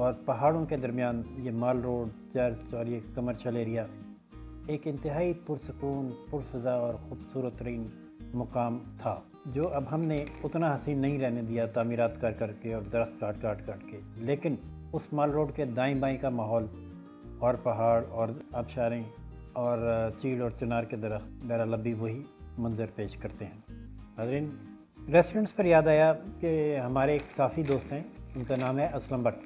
اور پہاڑوں کے درمیان یہ مال روڈ، چرچ اور یہ کمرشل ایریا ایک انتہائی پرسکون، پرفضا اور خوبصورت ترین مقام تھا، جو اب ہم نے اتنا حسین نہیں رہنے دیا تعمیرات کر کر کے اور درخت کاٹ کے، لیکن اس مال روڈ کے دائیں بائیں کا ماحول اور پہاڑ اور آبشاریں اور چیڑ اور چنار کے درخت بہرحال اب بھی وہی منظر پیش کرتے ہیں۔ حاضرین، ریسٹورنٹس پر یاد آیا کہ ہمارے ایک صافی دوست ہیں، ان کا نام ہے اسلم بٹ۔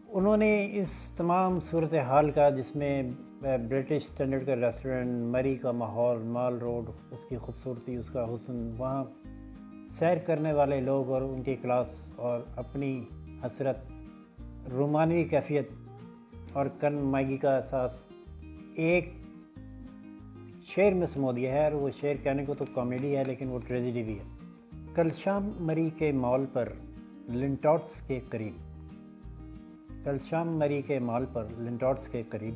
انہوں نے اس تمام صورتحال کا، جس میں برٹش اسٹینڈرڈ کا ریسٹورنٹ، مری کا ماحول، مال روڈ، اس کی خوبصورتی، اس کا حسن، وہاں سیر کرنے والے لوگ اور ان کی کلاس اور اپنی حسرت، رومانوی کیفیت اور کرن مائیگی کا احساس ایک شعر میں سمو دیا ہے، اور وہ شعر کہنے کو تو کامیڈی ہے لیکن وہ ٹریجڈی بھی ہے۔ کل شام مری کے مال پر لنٹاٹس کے قریب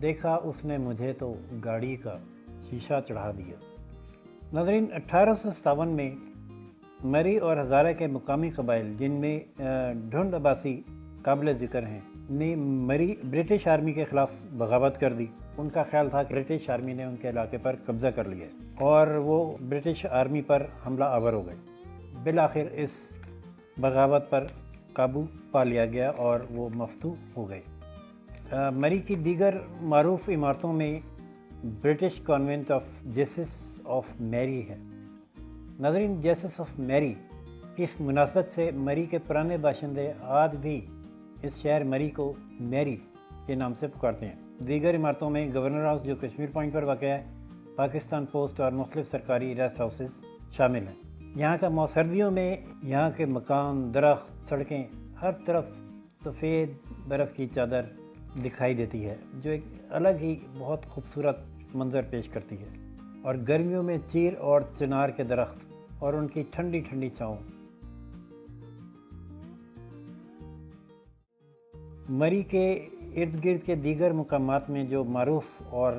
دیکھا اس نے مجھے تو گاڑی کا شیشہ چڑھا دیا۔ ناظرین، 1857 میں مری اور ہزارہ کے مقامی قبائل، جن میں ڈھنڈ عباسی قابل ذکر ہیں، نے برٹش آرمی کے خلاف بغاوت کر دی۔ ان کا خیال تھا کہ برٹش آرمی نے ان کے علاقے پر قبضہ کر لیا اور وہ برٹش آرمی پر حملہ آور ہو گئے۔ بالآخر اس بغاوت پر قابو پا لیا گیا اور وہ مفتوح ہو گئے۔ مری کی دیگر معروف عمارتوں میں British convent of Jesus of میری ہے۔ ناظرین، جیسس آف میری کی اس مناسبت سے مری کے پرانے باشندے آج بھی اس شہر مری کو میری کے نام سے پکارتے ہیں۔ دیگر عمارتوں میں گورنر ہاؤس، جو کشمیر پوائنٹ پر واقع ہے، پاکستان پوسٹ اور مختلف سرکاری ریسٹ ہاؤسز شامل ہیں۔ یہاں کا سردیوں میں یہاں کے مکان، درخت، سڑکیں، ہر طرف سفید برف کی چادر دکھائی دیتی ہے، جو ایک الگ ہی بہت خوبصورت منظر پیش کرتی ہے۔ اور گرمیوں میں چیر اور چنار کے درخت اور ان کی ٹھنڈی ٹھنڈی چھاؤں۔ مری کے ارد گرد کے دیگر مقامات میں جو معروف اور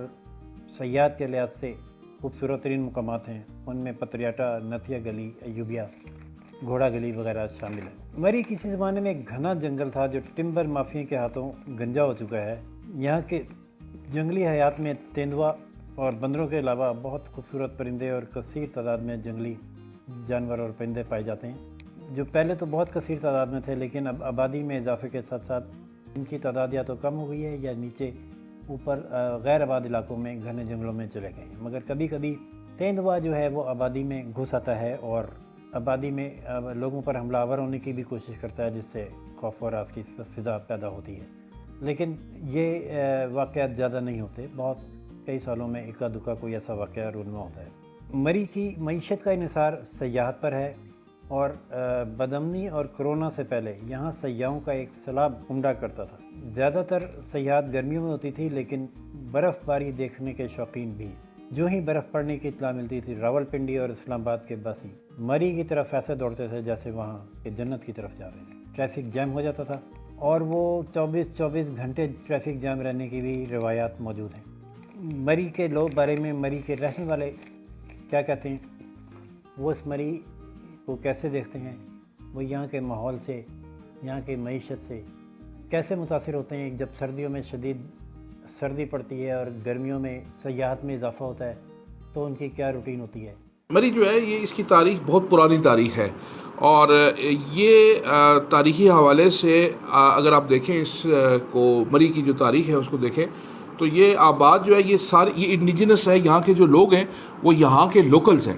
سیاحت کے لحاظ سے خوبصورت ترین مقامات ہیں، ان میں پتریاٹا، نتھیا گلی، ایوبیا، گھوڑا گلی وغیرہ شامل ہیں۔ مری کسی زمانے میں ایک گھنا جنگل تھا جو ٹمبر مافیا کے ہاتھوں گنجا ہو چکا ہے۔ یہاں کے جنگلی حیات میں تیندوا اور بندروں کے علاوہ بہت خوبصورت پرندے اور کثیر تعداد میں جنگلی جانور اور پرندے پائے جاتے ہیں، جو پہلے تو بہت کثیر تعداد میں تھے، لیکن اب آبادی میں اضافے کے ساتھ ساتھ ان کی تعداد یا تو کم ہو گئی ہے یا نیچے اوپر غیر آباد علاقوں میں گھنے جنگلوں میں چلے گئے ہیں۔ مگر کبھی کبھی تیندوا جو ہے وہ آبادی میں گھس آتا ہے اور آبادی میں لوگوں پر حملہ آور ہونے کی بھی کوشش کرتا ہے، جس سے خوف و ہراس کی فضا پیدا ہوتی ہے۔ لیکن یہ واقعات زیادہ نہیں ہوتے، بہت کئی سالوں میں اکا دکا کوئی ایسا واقعہ رونما ہوتا ہے۔ مری کی معیشت کا انحصار سیاحت پر ہے، اور بدامنی اور کرونا سے پہلے یہاں سیاحوں کا ایک سیلاب عمدہ کرتا تھا۔ زیادہ تر سیاحت گرمیوں میں ہوتی تھی، لیکن برف باری دیکھنے کے شوقین بھی جو ہی برف پڑنے کی اطلاع ملتی تھی، راولپنڈی اور اسلام آباد کے باسی مری کی طرف ایسے دوڑتے تھے جیسے وہاں کہ جنت کی طرف جا رہے ہیں۔ ٹریفک جام ہو جاتا تھا، اور وہ 24 گھنٹے ٹریفک جام رہنے کی بھی روایات موجود ہیں۔ مری کے لوگ بارے میں مری کے رہنے والے کیا کہتے ہیں، وہ اس مری کو کیسے دیکھتے ہیں، وہ یہاں کے ماحول سے، یہاں کی معیشت سے کیسے متاثر ہوتے ہیں۔ جب سردیوں میں شدید سردی پڑتی ہے اور گرمیوں میں سیاحت میں اضافہ ہوتا ہے تو ان کی کیا روٹین ہوتی ہے۔ مری جو ہے یہ اس کی تاریخ بہت پرانی تاریخ ہے، اور یہ تاریخی حوالے سے اگر آپ دیکھیں اس کو، مری کی جو تاریخ ہے اس کو دیکھیں تو یہ آباد جو ہے یہ سارے یہ انڈیجنس ہے، یہاں کے جو لوگ ہیں وہ یہاں کے لوکلز ہیں۔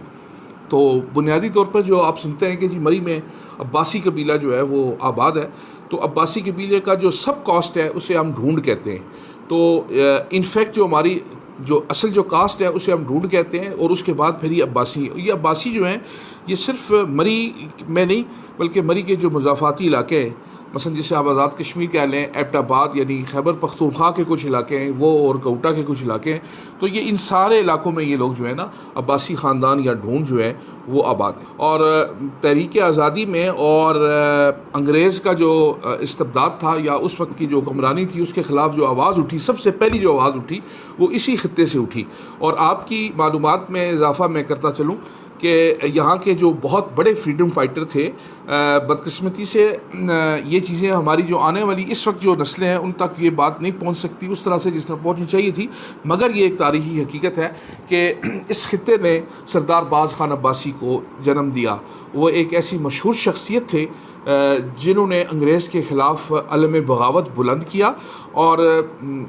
تو بنیادی طور پر جو آپ سنتے ہیں کہ جی مری میں عباسی قبیلہ جو ہے وہ آباد ہے، تو عباسی قبیلے کا جو سب کاسٹ ہے اسے ہم ڈھونڈ کہتے ہیں۔ تو انفیکٹ جو ہماری جو اصل جو کاسٹ ہے اسے ہم ڈھونڈ کہتے ہیں، اور اس کے بعد پھر یہ عباسی جو ہیں یہ صرف مری میں نہیں بلکہ مری کے جو مضافاتی علاقے ہیں، مثلا جسے آپ آزاد کشمیر کہہ لیں، ایبٹ آباد یعنی خیبر پختونخوا کے کچھ علاقے ہیں وہ، اور کوٹا کے کچھ علاقے ہیں، تو یہ ان سارے علاقوں میں یہ لوگ جو ہے نا عباسی خاندان یا ڈھونڈ جو ہے وہ آباد ہے۔ اور تحریک آزادی میں اور انگریز کا جو استبداد تھا یا اس وقت کی جو حکمرانی تھی اس کے خلاف جو آواز اٹھی، سب سے پہلی جو آواز اٹھی وہ اسی خطے سے اٹھی۔ اور آپ کی معلومات میں اضافہ میں کرتا چلوں کہ یہاں کے جو بہت بڑے فریڈم فائٹر تھے، بدقسمتی سے یہ چیزیں ہماری جو آنے والی اس وقت جو نسلیں ہیں ان تک یہ بات نہیں پہنچ سکتی اس طرح سے جس طرح پہنچنی چاہیے تھی، مگر یہ ایک تاریخی حقیقت ہے کہ اس خطے نے سردار باز خان عباسی کو جنم دیا۔ وہ ایک ایسی مشہور شخصیت تھے جنہوں نے انگریز کے خلاف علم بغاوت بلند کیا، اور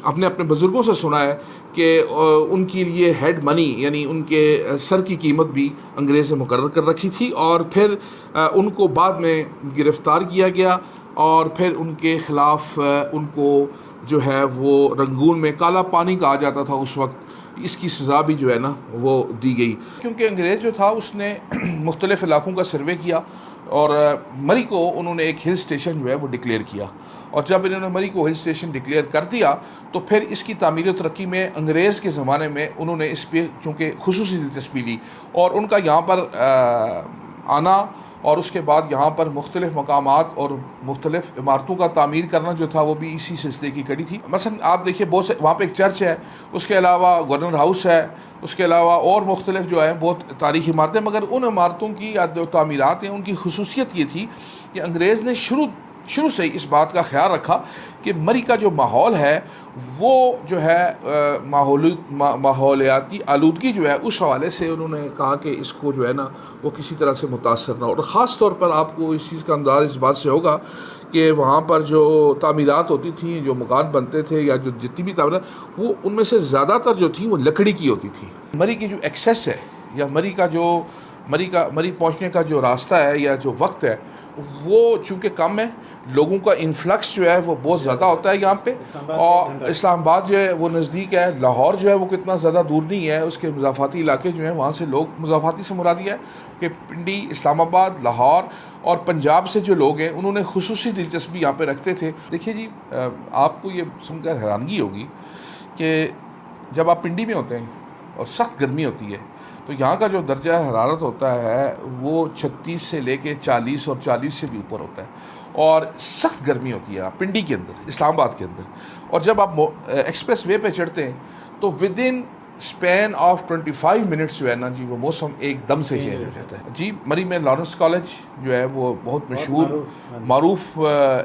اپنے بزرگوں سے سنا ہے کہ ان کے لیے ہیڈ منی یعنی ان کے سر کی قیمت بھی انگریز نے مقرر کر رکھی تھی، اور پھر ان کو بعد میں گرفتار کیا گیا، اور پھر ان کے خلاف ان کو جو ہے وہ رنگون میں کالا پانی کہا جاتا تھا اس وقت، اس کی سزا بھی جو ہے نا وہ دی گئی، کیونکہ انگریز جو تھا اس نے مختلف علاقوں کا سروے کیا، اور مری کو انہوں نے ایک ہل سٹیشن جو ہے وہ ڈکلیئر کیا، اور جب انہوں نے مری کو ہل سٹیشن ڈکلیئر کر دیا تو پھر اس کی تعمیر و ترقی میں انگریز کے زمانے میں انہوں نے اس پہ چونکہ خصوصی دلچسپی لی، اور ان کا یہاں پر آنا اور اس کے بعد یہاں پر مختلف مقامات اور مختلف عمارتوں کا تعمیر کرنا جو تھا وہ بھی اسی سلسلے کی کڑی تھی۔ مثلا آپ دیکھیے بہت سے وہاں پہ ایک چرچ ہے، اس کے علاوہ گورنر ہاؤس ہے، اس کے علاوہ اور مختلف جو ہے بہت تاریخی عمارتیں، مگر ان عمارتوں کی یا جو تعمیرات ہیں ان کی خصوصیت یہ تھی کہ انگریز نے شروع سے اس بات کا خیال رکھا کہ مری کا جو ماحول ہے وہ جو ہے ماحولیاتی آلودگی جو ہے اس حوالے سے انہوں نے کہا کہ اس کو جو ہے نا وہ کسی طرح سے متاثر نہ ہو، اور خاص طور پر آپ کو اس چیز کا انداز اس بات سے ہوگا کہ وہاں پر جو تعمیرات ہوتی تھیں، جو مکان بنتے تھے یا جو جتنی بھی تعمیرات، وہ ان میں سے زیادہ تر جو تھیں وہ لکڑی کی ہوتی تھی۔ مری کی جو ایکسیس ہے یا مری پہنچنے کا جو راستہ ہے یا جو وقت ہے وہ چونکہ کم ہے، لوگوں کا انفلکس جو ہے وہ بہت زیادہ ہوتا ہے یہاں پہ، اور اسلام آباد جو ہے وہ نزدیک ہے، لاہور جو ہے وہ کتنا زیادہ دور نہیں ہے، اس کے مضافاتی علاقے جو ہیں وہاں سے لوگ، مضافاتی سے مراد یہ ہے کہ پنڈی، اسلام آباد، لاہور اور پنجاب سے جو لوگ ہیں انہوں نے خصوصی دلچسپی یہاں پہ رکھتے تھے۔ دیکھیے جی، آپ کو یہ سن کر حیرانگی ہوگی کہ جب آپ پنڈی میں ہوتے ہیں اور سخت گرمی ہوتی ہے تو یہاں کا جو درجہ حرارت ہوتا ہے وہ 36 سے لے کے 40 اور 40 سے بھی اوپر ہوتا ہے، اور سخت گرمی ہوتی ہے پنڈی کے اندر، اسلام آباد کے اندر، اور جب آپ ایکسپریس وے پہ چڑھتے ہیں تو with in span of 25 minutes جو ہے نا جی وہ موسم ایک دم سے چینج ہو جاتا ہے۔ جی مری میں لارنس کالج جو ہے وہ بہت مشہور معروف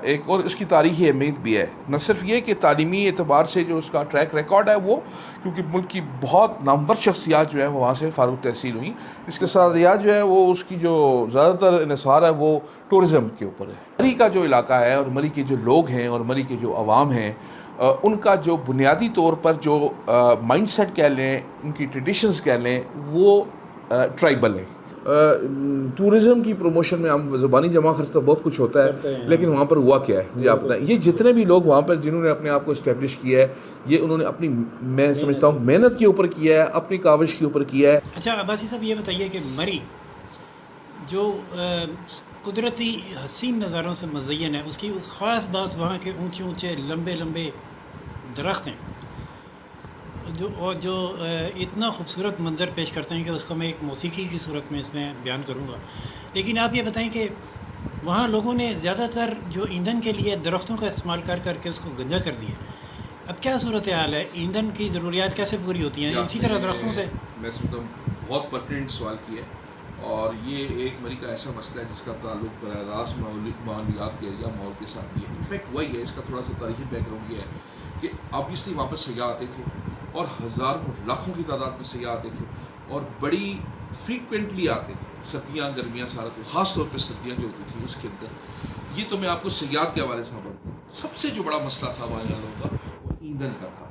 ایک، اور اس کی تاریخی اہمیت بھی ہے، نہ صرف یہ کہ تعلیمی اعتبار سے جو اس کا ٹریک ریکارڈ ہے وہ، کیونکہ ملک کی بہت نامور شخصیات جو ہیں وہ وہاں سے فارغ تحصیل ہوئیں، اس کے ساتھ جو ہے وہ اس کی جو زیادہ تر انحصار ہے وہ ٹورزم کے اوپر ہے۔ مری کا جو علاقہ ہے اور مری کے جو لوگ ہیں اور مری کے جو عوام ہیں، ان کا جو بنیادی طور پر جو مائنڈ سیٹ کہہ لیں، ان کی ٹریڈیشنز کہہ لیں، وہ ٹرائبل ہیں۔ ٹورزم کی پروموشن میں ہم زبانی جمع خرچ تو بہت کچھ ہوتا ہے، لیکن وہاں پر ہوا کیا ہے مجھے آپ بتائیں۔ یہ جتنے بھی لوگ وہاں پر جنہوں نے اپنے آپ کو اسٹیبلش کیا ہے، یہ انہوں نے اپنی، میں سمجھتا ہوں محنت کے اوپر کیا ہے، اپنی کاوش کے اوپر کیا ہے۔ اچھا عباسی صاحب یہ بتائیے کہ مری جو قدرتی حسین نظاروں سے مزین ہے، اس کی خاص بات وہاں کے اونچے اونچے لمبے لمبے درخت ہیں جو اتنا خوبصورت منظر پیش کرتے ہیں کہ اس کو میں ایک موسیقی کی صورت میں اس میں بیان کروں گا۔ لیکن آپ یہ بتائیں کہ وہاں لوگوں نے زیادہ تر جو ایندھن کے لیے درختوں کا استعمال کر کے اس کو گنجا کر دیا۔ اب کیا صورتحال ہے، ایندھن کی ضروریات کیسے پوری ہوتی ہیں اسی طرح درختوں سے؟ میں سمجھتا ہوں بہت پرٹینٹ سوال کیا ہے، اور یہ ایک مری کا ایسا مسئلہ ہے جس کا تعلق براہ راست ماحولیات کے یا ماحول کے ساتھ بھی ہے۔ انفیکٹ وہی ہے، اس کا تھوڑا سا تاریخی بیک گراؤنڈ یہ ہے کہ آبویسلی وہاں پر سیاح آتے تھے، اور ہزاروں لاکھوں کی تعداد میں سیاح آتے تھے، اور بڑی فریکوینٹلی آتے تھے، سردیاں گرمیاں سارا کو، خاص طور پہ سردیاں جو ہوتی تھیں اس کے اندر۔ یہ تو میں آپ کو سیاحت کے حوالے سے بتاؤں، سب سے جو بڑا مسئلہ تھا وہاں لوگوں کا وہ ایندھن کا تھا۔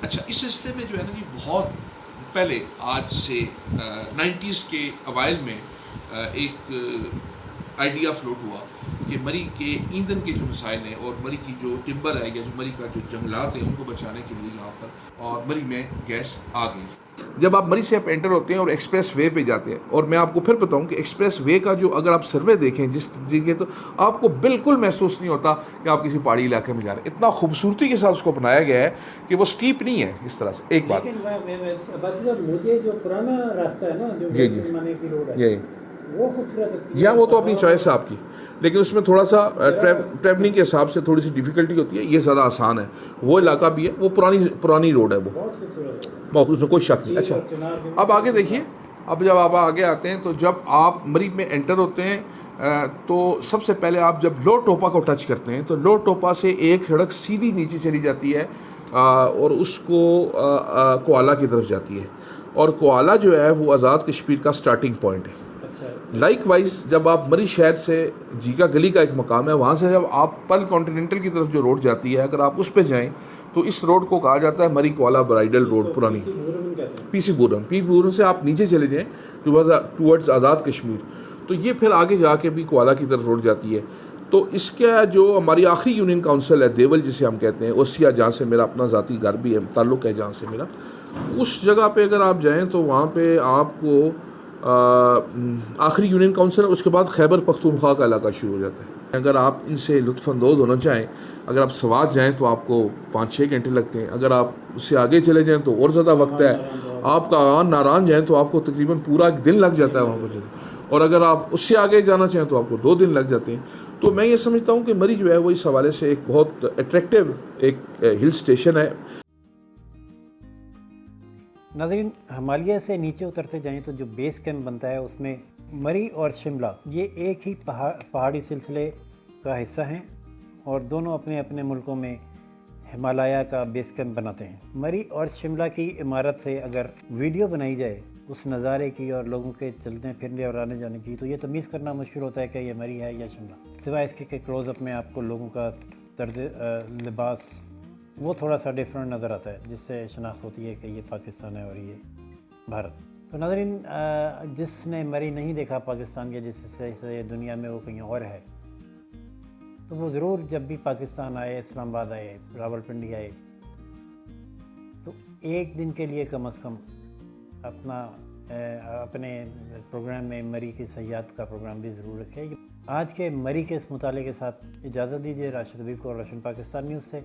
اچھا، اس سلسلے میں جو ہے نا یہ بہت پہلے، آج سے 90s کے اوائل میں ایک آئیڈیا فلوٹ ہوا کہ مری کے ایندھن کے جو مسائل ہیں اور مری کی جو ٹمبر ہے یا جو مری کا جو جنگلات ہیں ان کو بچانے کے لیے یہاں پر اور مری میں گیس آ گئی۔ جب آپ مری سے آپ انٹر ہوتے ہیں اور ایکسپریس وے پہ جاتے ہیں، اور میں آپ کو پھر بتاؤں کہ ایکسپریس وے کا جو اگر آپ سروے دیکھیں جس جگہ، تو آپ کو بالکل محسوس نہیں ہوتا کہ آپ کسی پہاڑی علاقے میں جا رہے ہیں، اتنا خوبصورتی کے ساتھ اس کو بنایا گیا ہے کہ وہ سٹیپ نہیں ہے اس طرح سے۔ ایک بات مجھے جو پرانا راستہ ہے نا جو زمانے کی روڈ ہے وہ خوبصورت لگتی ہے۔ جی ہاں، وہ تو اپنی چوائس ہے آپ کی، لیکن اس میں تھوڑا سا ٹریولنگ کے حساب سے تھوڑی سی ڈیفیکلٹی ہوتی ہے، یہ زیادہ آسان ہے۔ وہ علاقہ بھی ہے، وہ پرانی روڈ ہے، وہ بہت خوبصورت ہے، اس میں کوئی شک نہیں۔ اچھا، اب آگے دیکھیے اب جب آپ آگے آتے ہیں تو جب آپ مری میں انٹر ہوتے ہیں تو سب سے پہلے آپ جب لو ٹوپا کو ٹچ کرتے ہیں تو لو ٹوپا سے ایک سڑک سیدھی نیچے چلی جاتی ہے اور اس کو کوالا کی طرف جاتی ہے، اور کوالا جو ہے وہ آزاد کشمیر کا سٹارٹنگ پوائنٹ ہے۔ لائک وائز جب آپ مری شہر سے جیگا گلی کا ایک مقام ہے، وہاں سے جب آپ پل کانٹیننٹل کی طرف جو روڈ جاتی ہے، اگر آپ اس پہ جائیں تو اس روڈ کو کہا جاتا ہے مری کوالا برائیڈل روڈ، پرانی پی سی بورن سے آپ نیچے چلے جائیں ٹورڈز آزاد کشمیر، تو یہ پھر آگے جا کے بھی کوالا کی طرف روڈ جاتی ہے۔ تو اس کا جو ہماری آخری یونین کاؤنسل ہے دیول جسے ہم کہتے ہیں، اوسیا، جہاں سے میرا اپنا ذاتی گھر بھی ہے، تعلق ہے جہاں سے میرا، اس جگہ پہ اگر آپ جائیں تو وہاں پہ آپ کو آخری یونین کاؤنسل ہے، اس کے بعد خیبر پختونخوا کا علاقہ شروع ہو جاتا ہے۔ اگر آپ ان سے لطف اندوز ہونا چاہیں، اگر آپ سوات جائیں تو آپ کو 5-6 گھنٹے لگتے ہیں، اگر آپ اس سے آگے چلے جائیں تو اور زیادہ وقت ہے، آپ کا آن ناران جائیں تو آپ کو تقریباً پورا ایک دن لگ جاتا ہے وہاں پر، اور اگر آپ اس سے آگے جانا چاہیں تو آپ کو 2 دن لگ جاتے ہیں۔ تو میں یہ سمجھتا ہوں کہ مری جو ہے وہ اس حوالے سے ایک بہت اٹریکٹیو ایک ہل اسٹیشن ہے۔ ناظرین، ہمالیہ سے نیچے اترتے جائیں تو جو بیس کیمپ بنتا ہے اس میں مری اور شملہ یہ ایک ہی پہاڑی سلسلے کا حصہ ہیں، اور دونوں اپنے اپنے ملکوں میں ہمالیہ کا بیس کیمپ بناتے ہیں۔ مری اور شملہ کی عمارت سے اگر ویڈیو بنائی جائے اس نظارے کی اور لوگوں کے چلنے پھرنے اور آنے جانے کی، تو یہ تمیز کرنا مشکل ہوتا ہے کہ یہ مری ہے یا شملہ، سوائے اس کے کہ کلوز اپ میں آپ کو لوگوں کا طرز لباس وہ تھوڑا سا ڈیفرنٹ نظر آتا ہے، جس سے شناخت ہوتی ہے کہ یہ پاکستان ہے اور یہ بھارت۔ تو ناظرین، جس نے مری نہیں دیکھا پاکستان کے، جس سے دنیا میں وہ کہیں اور ہے، تو وہ ضرور جب بھی پاکستان آئے، اسلام آباد آئے، راولپنڈی آئے، تو ایک دن کے لیے کم از کم اپنے پروگرام میں مری کی سیاحت کا پروگرام بھی ضرور رکھے۔ آج کے مری کے اس مطالعے کے ساتھ اجازت دیجیے، راشد حبیب کو، روشن پاکستان نیوز سے۔